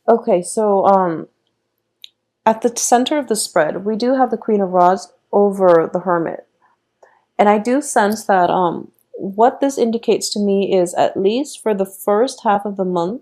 Okay, so at the center of the spread, we do have the Queen of Rods over the Hermit. And I do sense that what this indicates to me is, at least for the first half of the month,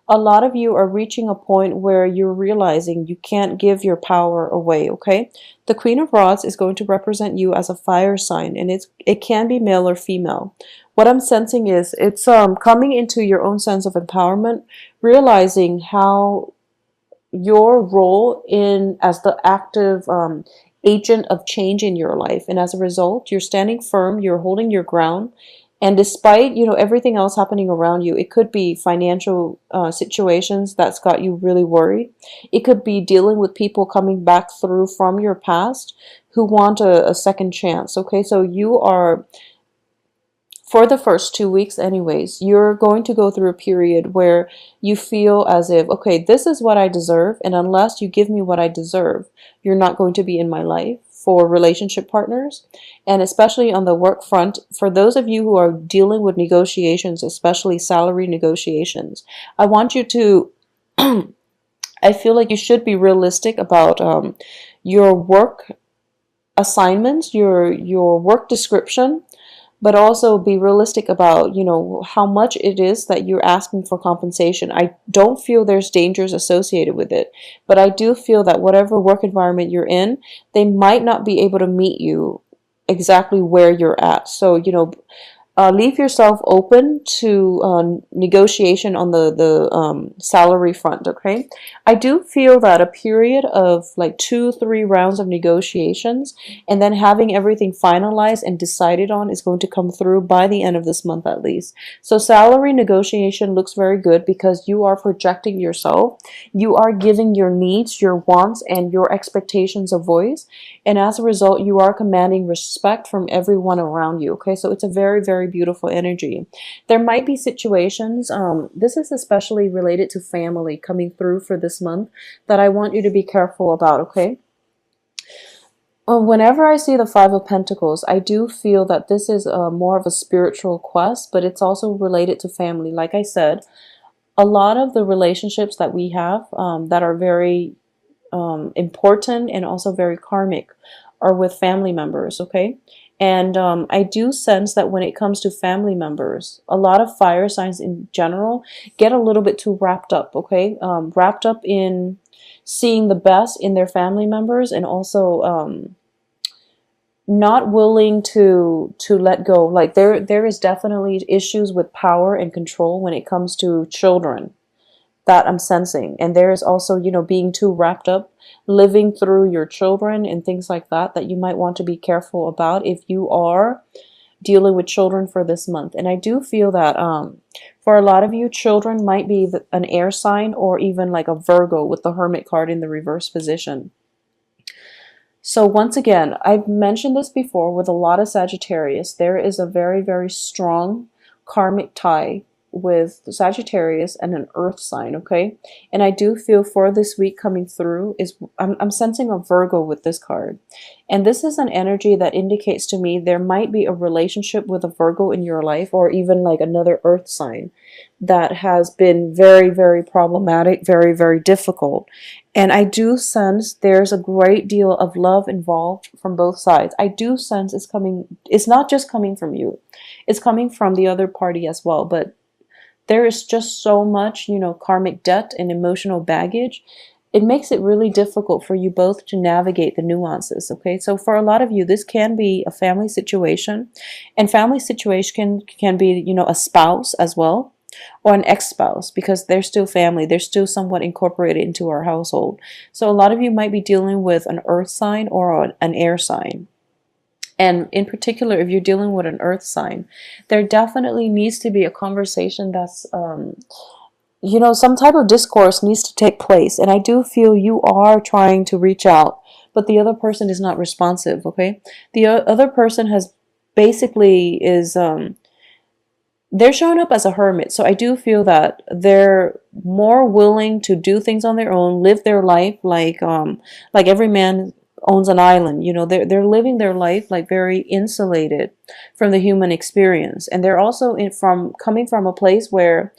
a lot of you are reaching a point where you're realizing you can't give your power away, okay? The Queen of Rods is going to represent you as a fire sign, and it can be male or female. What I'm sensing is it's coming into your own sense of empowerment, realizing how your role in as the active agent of change in your life, and as a result you're standing firm, you're holding your ground. And despite everything else happening around you, it could be financial situations that's got you really worried. It could be dealing with people coming back through from your past who want a second chance. Okay, so you are, for the first 2 weeks anyways, you're going to go through a period where you feel as if, okay, this is what I deserve, and unless you give me what I deserve, you're not going to be in my life. For relationship partners, and especially on the work front, for those of you who are dealing with negotiations, especially salary negotiations, I want you to I feel like you should be realistic about your work assignments, your work description, but also be realistic about how much it is that you're asking for compensation. I don't feel there's dangers associated with it, but I do feel that whatever work environment you're in, they might not be able to meet you exactly where you're at. So leave yourself open to negotiation on the salary front. Okay, I do feel that a period of like 2-3 rounds of negotiations, and then having everything finalized and decided on, is going to come through by the end of this month at least. So salary negotiation looks very good because you are projecting yourself, you are giving your needs, your wants, and your expectations a voice, and as a result you are commanding respect from everyone around you. Okay, so it's a very, very beautiful energy. There might be situations, this is especially related to family coming through for this month, that I want you to be careful about. Okay, whenever I see the Five of Pentacles, I do feel that this is more of a spiritual quest, but it's also related to family. Like I said, a lot of the relationships that we have that are very important and also very karmic are with family members. Okay, and I do sense that when it comes to family members, a lot of fire signs in general get a little bit too wrapped up. Okay, wrapped up in seeing the best in their family members, and also not willing to let go. Like there is definitely issues with power and control when it comes to children that I'm sensing. And there is also, being too wrapped up living through your children and things like that, that you might want to be careful about if you are dealing with children for this month. And I do feel that for a lot of you, children might be an air sign, or even like a Virgo with the Hermit card in the reverse position. So once again, I've mentioned this before, with a lot of Sagittarius, there is a very, very strong karmic tie with Sagittarius and an earth sign. Okay, and I do feel for this week coming through is I'm sensing a Virgo with this card, and this is an energy that indicates to me there might be a relationship with a Virgo in your life, or even like another earth sign that has been very, very problematic, very, very difficult. And I do sense there's a great deal of love involved from both sides. I do sense it's not just coming from you, it's coming from the other party as well. But there is just so much, karmic debt and emotional baggage. It makes it really difficult for you both to navigate the nuances. Okay, so for a lot of you, this can be a family situation, and family situation can be, a spouse as well, or an ex-spouse, because they're still family, they're still somewhat incorporated into our household. So a lot of you might be dealing with an earth sign or an air sign. And in particular, if you're dealing with an earth sign, there definitely needs to be a conversation that's some type of discourse needs to take place. And I do feel you are trying to reach out, but the other person is not responsive. Okay, the other person has basically is they're showing up as a hermit. So I do feel that they're more willing to do things on their own, live their life like every man owns an island. They're living their life like very insulated from the human experience. And they're also coming from a place where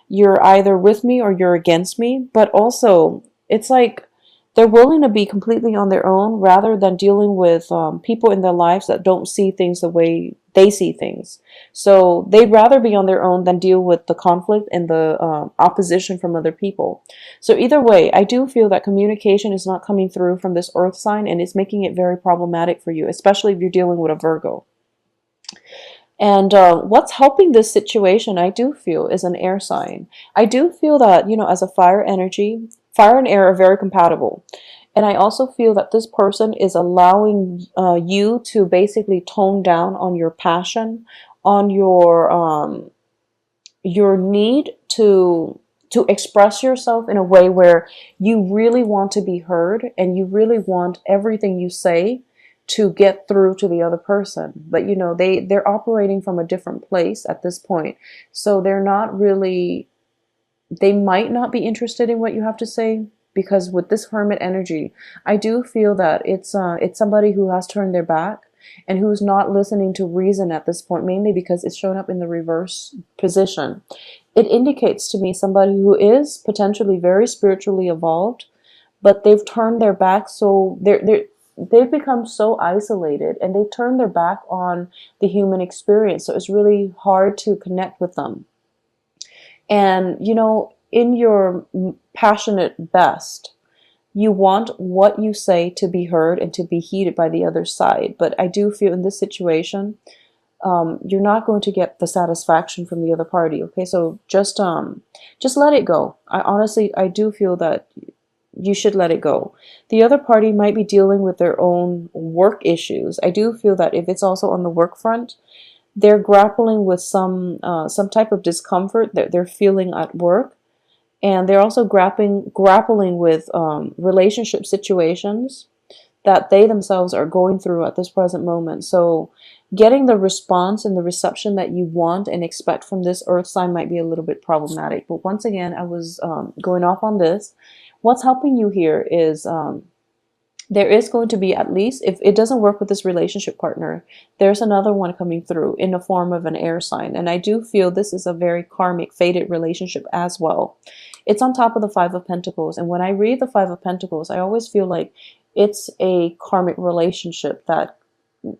you're either with me or you're against me. But also, it's like they're willing to be completely on their own rather than dealing with people in their lives that don't see things the way they see things. So they'd rather be on their own than deal with the conflict and the opposition from other people. So either way, I do feel that communication is not coming through from this earth sign, and it's making it very problematic for you, especially if you're dealing with a Virgo. And what's helping this situation, I do feel, is an air sign. I do feel that, as a fire energy, fire and air are very compatible. And I also feel that this person is allowing you to basically tone down on your passion, on your need to express yourself in a way where you really want to be heard and you really want everything you say to get through to the other person. But they're operating from a different place at this point. So they might not be interested in what you have to say, because with this hermit energy, I do feel that it's somebody who has turned their back and who's not listening to reason at this point, mainly because it's shown up in the reverse position. It indicates to me somebody who is potentially very spiritually evolved, but they've turned their back, so they've become so isolated and they've turned their back on the human experience. So it's really hard to connect with them. And, in your passionate best, you want what you say to be heard and to be heeded by the other side. But I do feel in this situation, you're not going to get the satisfaction from the other party. Okay, so just let it go. I do feel that you should let it go. The other party might be dealing with their own work issues. I do feel that if it's also on the work front, they're grappling with some type of discomfort that they're feeling at work, and they're also grappling with relationship situations that they themselves are going through at this present moment. So getting the response and the reception that you want and expect from this earth sign might be a little bit problematic. But once again, I was going off on this. What's helping you here is there is going to be, at least if it doesn't work with this relationship partner, there's another one coming through in the form of an air sign. And I do feel this is a very karmic, fated relationship as well. It's on top of the Five of Pentacles. And when I read the Five of Pentacles, I always feel like it's a karmic relationship that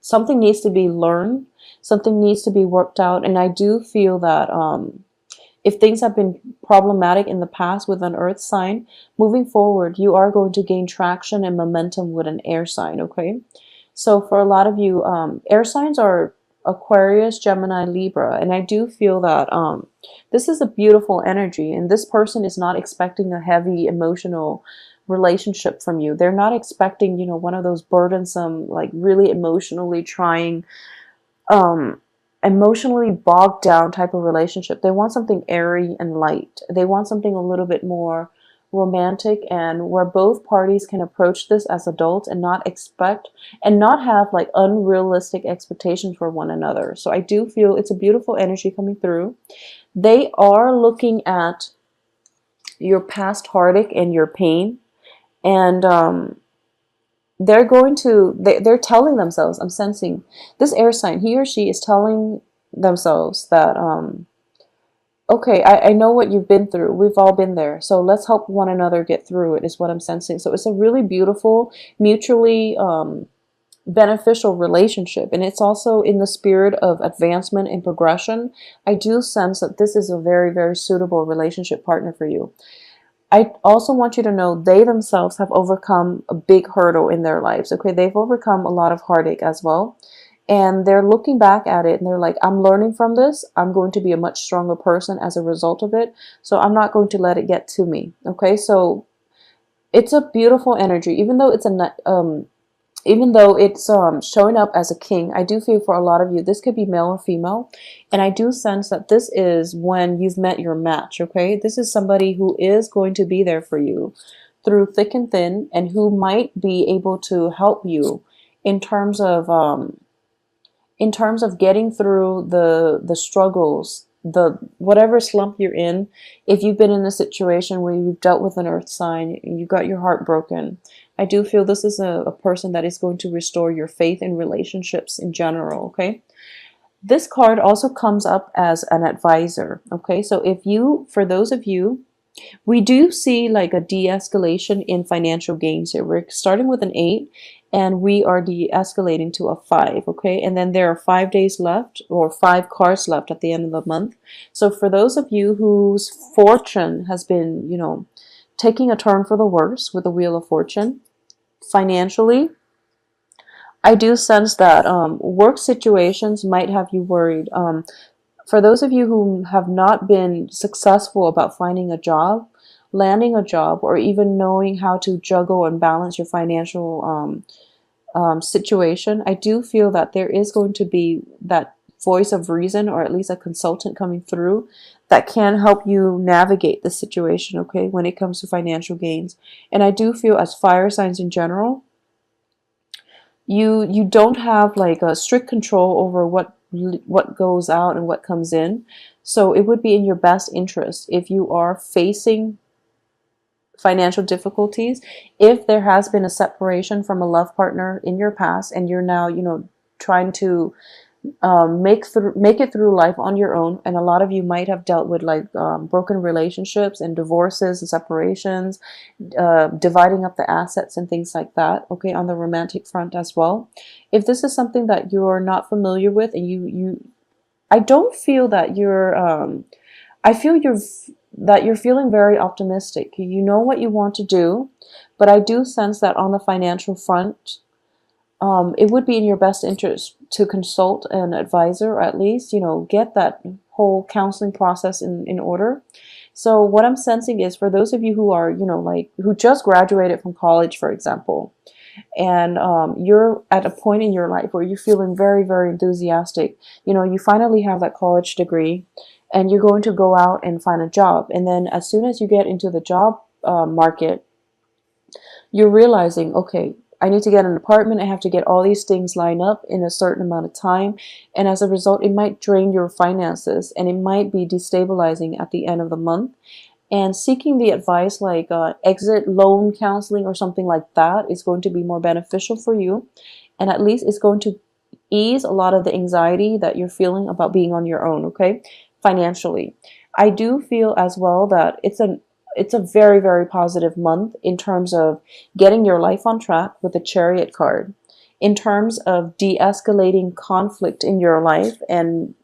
something needs to be learned, something needs to be worked out. And I do feel that if things have been problematic in the past with an earth sign, moving forward, you are going to gain traction and momentum with an air sign, okay? So for a lot of you, air signs are Aquarius, Gemini, Libra. And I do feel that this is a beautiful energy, and this person is not expecting a heavy emotional relationship from you. They're not expecting, one of those burdensome, like really emotionally trying, emotionally bogged down type of relationship. They want something airy and light. They want something a little bit more romantic, and where both parties can approach this as adults and not have like unrealistic expectations for one another. So I do feel it's a beautiful energy coming through. They are looking at your past heartache and your pain, and they're telling themselves, I'm sensing this air sign, he or she is telling themselves that okay, I know what you've been through. We've all been there. So let's help one another get through it, is what I'm sensing. So it's a really beautiful, mutually beneficial relationship. And it's also in the spirit of advancement and progression. I do sense that this is a very, very suitable relationship partner for you. I also want you to know they themselves have overcome a big hurdle in their lives. Okay, they've overcome a lot of heartache as well. And they're looking back at it and they're like, I'm learning from this. I'm going to be a much stronger person as a result of it. So I'm not going to let it get to me. Okay, so it's a beautiful energy, even though it's showing up as a king. I do feel for a lot of you, this could be male or female. And I do sense that this is when you've met your match. Okay, this is somebody who is going to be there for you through thick and thin, and who might be able to help you in terms of getting through the struggles, the whatever slump you're in. If you've been in a situation where you've dealt with an earth sign and you got your heart broken, I do feel this is a person that is going to restore your faith in relationships in general, okay? This card also comes up as an advisor. Okay, so if you, for those of you, we do see like a de-escalation in financial gains here. We're starting with an 8 and we are de-escalating to a 5, okay? And then there are 5 days left, or 5 cards left at the end of the month. So for those of you whose fortune has been, you know, taking a turn for the worse with the Wheel of Fortune, financially, I do sense that work situations might have you worried. For those of you who have not been successful about finding a job, landing a job, or even knowing how to juggle and balance your financial situation, I do feel that there is going to be that voice of reason, or at least a consultant coming through that can help you navigate the situation, okay, when it comes to financial gains. And I do feel, as fire signs in general, you don't have like a strict control over what goes out and what comes in. So it would be in your best interest, if you are facing financial difficulties, if there has been a separation from a love partner in your past and you're now, you know, trying to make it through life on your own. And a lot of you might have dealt with like broken relationships and divorces and separations, dividing up the assets and things like that, okay, on the romantic front as well. If this is something that you're not familiar with, and I don't feel that you're I feel you're feeling very optimistic. You know what you want to do, but I do sense that on the financial front, it would be in your best interest to consult an advisor, or at least, you know, get that whole counseling process in order. So what I'm sensing is, for those of you who are, you know, like, who just graduated from college, for example, and you're at a point in your life where you're feeling very, very enthusiastic. You know, you finally have that college degree and you're going to go out and find a job. And then as soon as you get into the job market, you're realizing, okay, I need to get an apartment. I have to get all these things lined up in a certain amount of time. And as a result, it might drain your finances and it might be destabilizing at the end of the month. And seeking the advice like exit loan counseling or something like that is going to be more beneficial for you. And at least it's going to ease a lot of the anxiety that you're feeling about being on your own, okay, financially. I do feel as well that it's a very, very positive month in terms of getting your life on track with the Chariot card, in terms of de-escalating conflict in your life and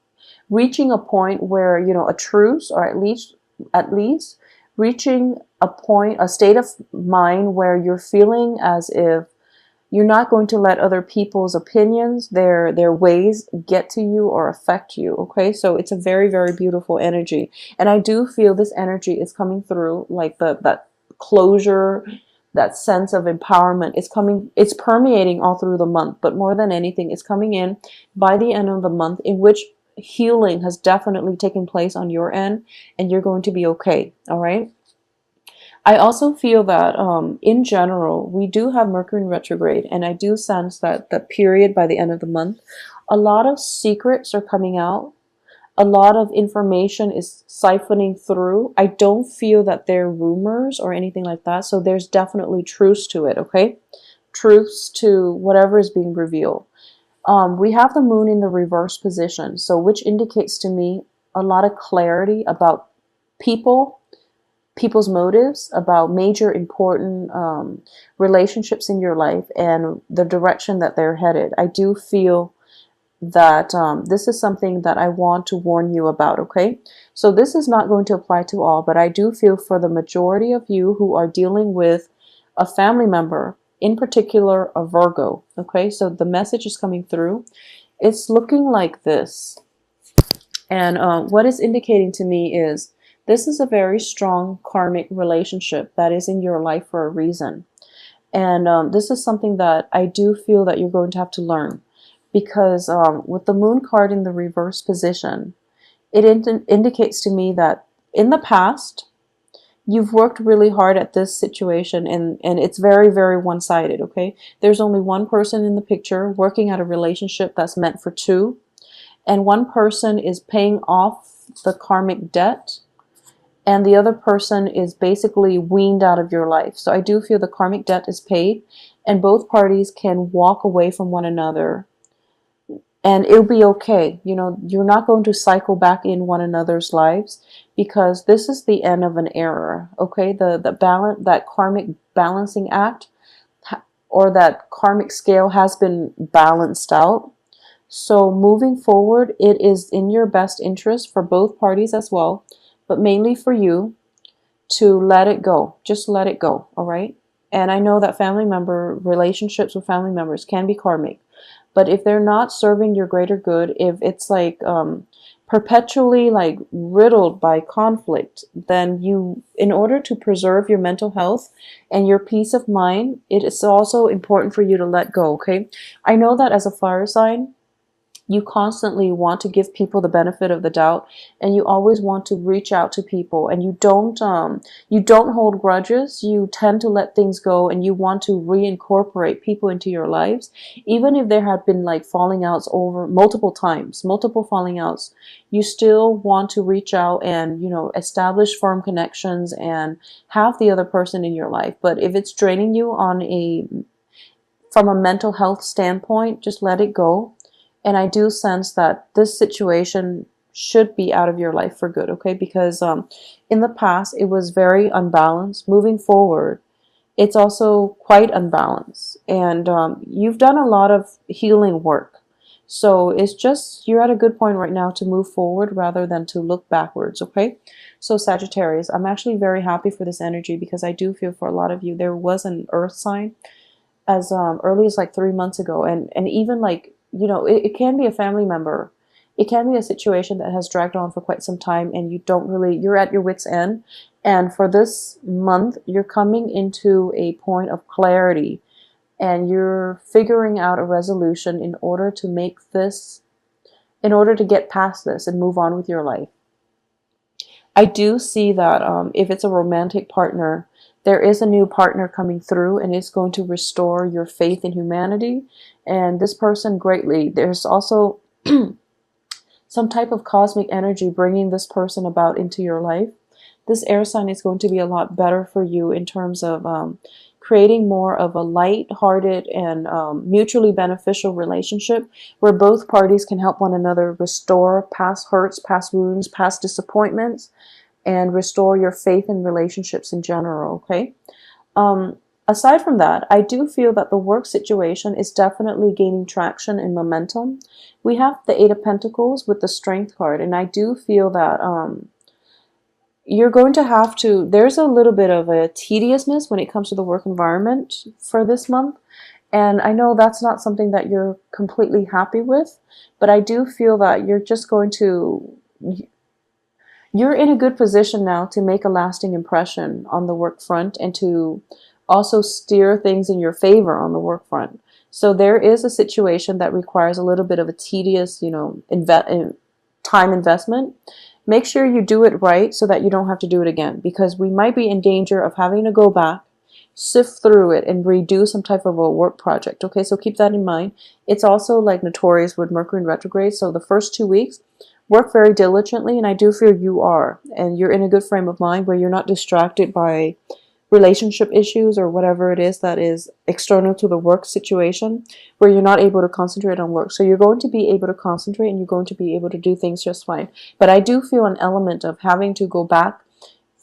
reaching a point where, you know, a truce, or at least reaching a point, a state of mind where you're feeling as if you're not going to let other people's opinions, their ways get to you or affect you, okay? So it's a very, very beautiful energy. And I do feel this energy is coming through, like that closure, that sense of empowerment is coming, it's permeating all through the month, but more than anything, it's coming in by the end of the month, in which healing has definitely taken place on your end, and you're going to be okay, all right? I also feel that in general, we do have Mercury in retrograde, and I do sense that the period by the end of the month, a lot of secrets are coming out. A lot of information is siphoning through. I don't feel that they're rumors or anything like that. So there's definitely truths to it, okay? Truths to whatever is being revealed. We have the moon in the reverse position, so which indicates to me a lot of clarity about people's motives, about major important relationships in your life and the direction that they're headed. I do feel that this is something that I want to warn you about, okay? So this is not going to apply to all, but I do feel for the majority of you who are dealing with a family member, in particular a Virgo, okay? So the message is coming through. It's looking like this. And what it's indicating to me is this is a very strong karmic relationship that is in your life for a reason. And this is something that I do feel that you're going to have to learn. Because with the moon card in the reverse position, it indicates to me that in the past, you've worked really hard at this situation, and it's very, very one-sided, okay? There's only one person in the picture working at a relationship that's meant for two, and one person is paying off the karmic debt, and the other person is basically weaned out of your life. So I do feel the karmic debt is paid, and both parties can walk away from one another and it'll be okay. You know, you're not going to cycle back in one another's lives, because this is the end of an era. Okay, the balance, that karmic balancing act, or that karmic scale has been balanced out. So moving forward, it is in your best interest for both parties as well, but mainly for you, to let it go. Just let it go, all right? And I know that family member relationships with family members can be karmic, but if they're not serving your greater good, if it's like perpetually like riddled by conflict, then you, in order to preserve your mental health and your peace of mind, it is also important for you to let go, okay? I know that as a fire sign, you constantly want to give people the benefit of the doubt, and you always want to reach out to people, and you don't hold grudges. You tend to let things go, and you want to reincorporate people into your lives, even if there have been like falling outs over multiple times, multiple falling outs. You still want to reach out and, you know, establish firm connections and have the other person in your life. But if it's draining you on a from a mental health standpoint, just let it go. And I do sense that this situation should be out of your life for good, okay? Because in the past, it was very unbalanced. Moving forward, it's also quite unbalanced. And you've done a lot of healing work. So it's just, you're at a good point right now to move forward rather than to look backwards, okay? So Sagittarius, I'm actually very happy for this energy, because I do feel for a lot of you, there was an earth sign as early as like 3 months ago, and even like, you know, it can be a family member, it can be a situation that has dragged on for quite some time, and you don't really, you're at your wit's end. And for this month, you're coming into a point of clarity, and you're figuring out a resolution in order to make this, in order to get past this and move on with your life. I do see that if it's a romantic partner, there is a new partner coming through, and it's going to restore your faith in humanity and this person greatly. There's also some type of cosmic energy bringing this person about into your life. This air sign is going to be a lot better for you in terms of creating more of a light-hearted and mutually beneficial relationship, where both parties can help one another restore past hurts, past wounds, past disappointments, and restore your faith in relationships in general, okay? Aside from that, I do feel that the work situation is definitely gaining traction and momentum. We have the Eight of Pentacles with the Strength card, and I do feel that you're going to have to, there's a little bit of a tediousness when it comes to the work environment for this month. And I know that's not something that you're completely happy with, but I do feel that you're just going to, you're in a good position now to make a lasting impression on the work front, and to also steer things in your favor on the work front. So there is a situation that requires a little bit of a tedious, you know, time investment. Make sure you do it right so that you don't have to do it again, because we might be in danger of having to go back, sift through it, and redo some type of a work project. Okay, so keep that in mind. It's also like notorious with Mercury in retrograde. So the first 2 weeks, work very diligently, and I do feel you are, and you're in a good frame of mind where you're not distracted by relationship issues or whatever it is that is external to the work situation, where you're not able to concentrate on work. So you're going to be able to concentrate, and you're going to be able to do things just fine. But I do feel an element of having to go back,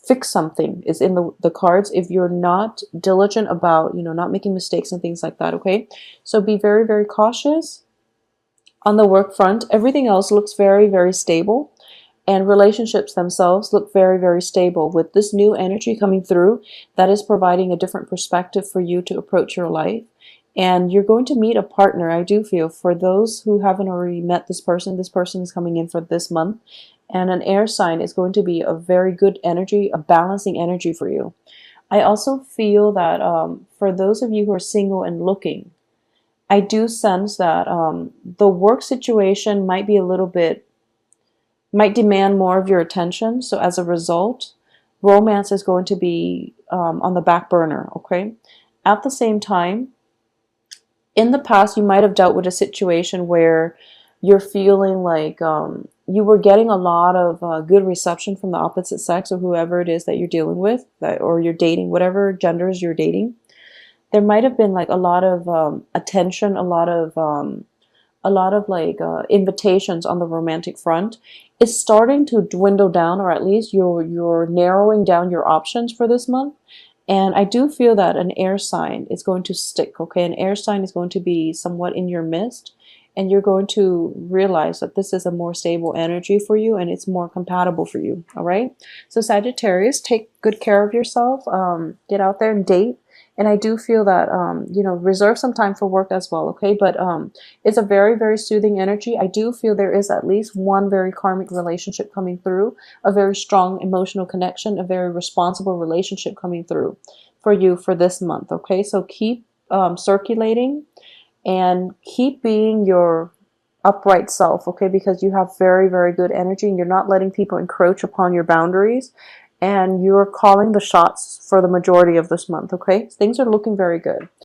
fix something is in the cards if you're not diligent about, you know, not making mistakes and things like that, okay? So be very, very cautious on the work front. Everything else looks very, very stable. And relationships themselves look very, very stable. With this new energy coming through, that is providing a different perspective for you to approach your life. And you're going to meet a partner, I do feel. For those who haven't already met this person is coming in for this month. And an air sign is going to be a very good energy, a balancing energy for you. I also feel that for those of you who are single and looking, I do sense that the work situation might be a little bit, might demand more of your attention. So as a result, romance is going to be on the back burner, okay? At the same time, in the past, you might have dealt with a situation where you're feeling like you were getting a lot of good reception from the opposite sex, or whoever it is that you're dealing with, or you're dating, whatever genders you're dating. There might have been like a lot of attention, a lot of a lot of like invitations on the romantic front. It's starting to dwindle down, or at least you're narrowing down your options for this month. And I do feel that an air sign is going to stick, okay? An air sign is going to be somewhat in your midst, and you're going to realize that this is a more stable energy for you and it's more compatible for you, all right? So Sagittarius, take good care of yourself. Get out there and date. And I do feel that, reserve some time for work as well, okay? But it's a very, very soothing energy. I do feel there is at least one very karmic relationship coming through, a very strong emotional connection, a very responsible relationship coming through for you for this month, okay? So keep circulating and keep being your upright self, okay? Because you have very, very good energy and you're not letting people encroach upon your boundaries, and you're calling the shots for the majority of this month, okay? Things are looking very good.